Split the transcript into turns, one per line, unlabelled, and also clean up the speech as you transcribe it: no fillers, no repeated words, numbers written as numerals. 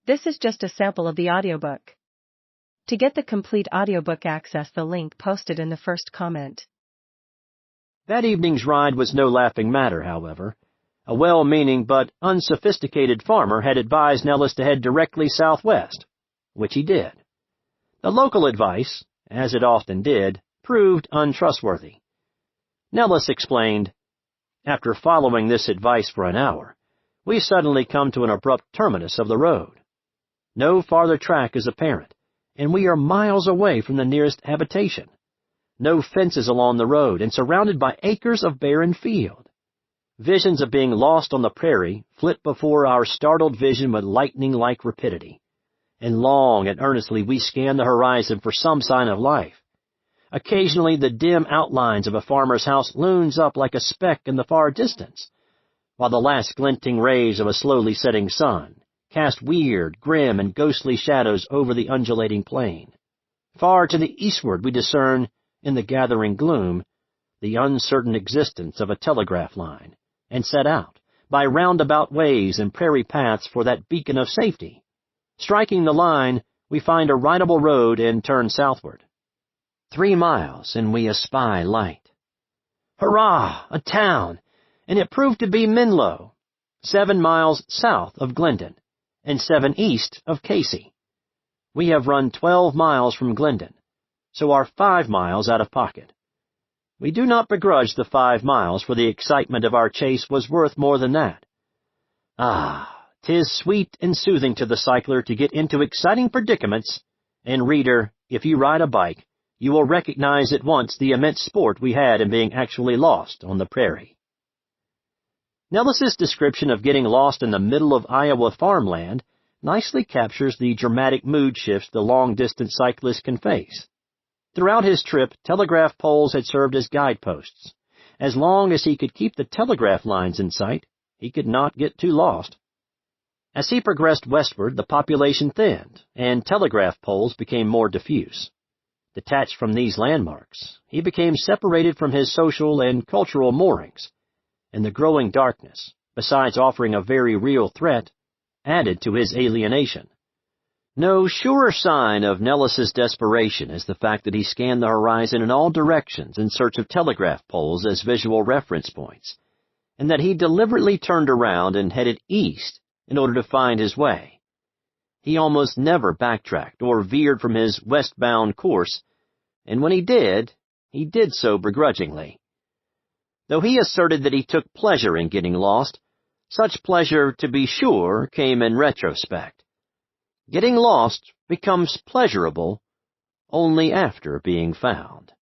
This is just a sample of the audiobook. To get the complete audiobook, access the link posted in the first comment.
That evening's ride was no laughing matter, however. A well-meaning but unsophisticated farmer had advised Nellis to head directly southwest, which he did. The local advice, as it often did, proved untrustworthy. Nellis explained, "After following this advice for an hour, we suddenly come to an abrupt terminus of the road. No farther track is apparent, and we are miles away from the nearest habitation. No fences along the road, and surrounded by acres of barren field. Visions of being lost on the prairie flit before our startled vision with lightning-like rapidity, and long and earnestly we scan the horizon for some sign of life. Occasionally the dim outlines of a farmer's house looms up like a speck in the far distance, while the last glinting rays of a slowly setting sun cast weird, grim, and ghostly shadows over the undulating plain. Far to the eastward we discern, in the gathering gloom, the uncertain existence of a telegraph line, and set out, by roundabout ways and prairie paths, for that beacon of safety. Striking the line, we find a ridable road and turn southward. 3 miles, and we espy light. Hurrah! A town! And it proved to be Menlo, 7 miles south of Glendon, and 7 east of Casey. We have run 12 miles from Glendon, so are 5 miles out of pocket. We do not begrudge the 5 miles, for the excitement of our chase was worth more than that. Ah, 'tis sweet and soothing to the cycler to get into exciting predicaments, and reader, if you ride a bike, you will recognize at once the immense sport we had in being actually lost on the prairie. Nellis's description of getting lost in the middle of Iowa farmland nicely captures the dramatic mood shifts the long-distance cyclist can face. Throughout his trip, telegraph poles had served as guideposts. As long as he could keep the telegraph lines in sight, he could not get too lost. As he progressed westward, the population thinned, and telegraph poles became more diffuse. Detached from these landmarks, he became separated from his social and cultural moorings, and the growing darkness, besides offering a very real threat, added to his alienation. No surer sign of Nellis's desperation is the fact that he scanned the horizon in all directions in search of telegraph poles as visual reference points, and that he deliberately turned around and headed east in order to find his way. He almost never backtracked or veered from his westbound course, and when he did so begrudgingly. Though he asserted that he took pleasure in getting lost, such pleasure, to be sure, came in retrospect. Getting lost becomes pleasurable only after being found.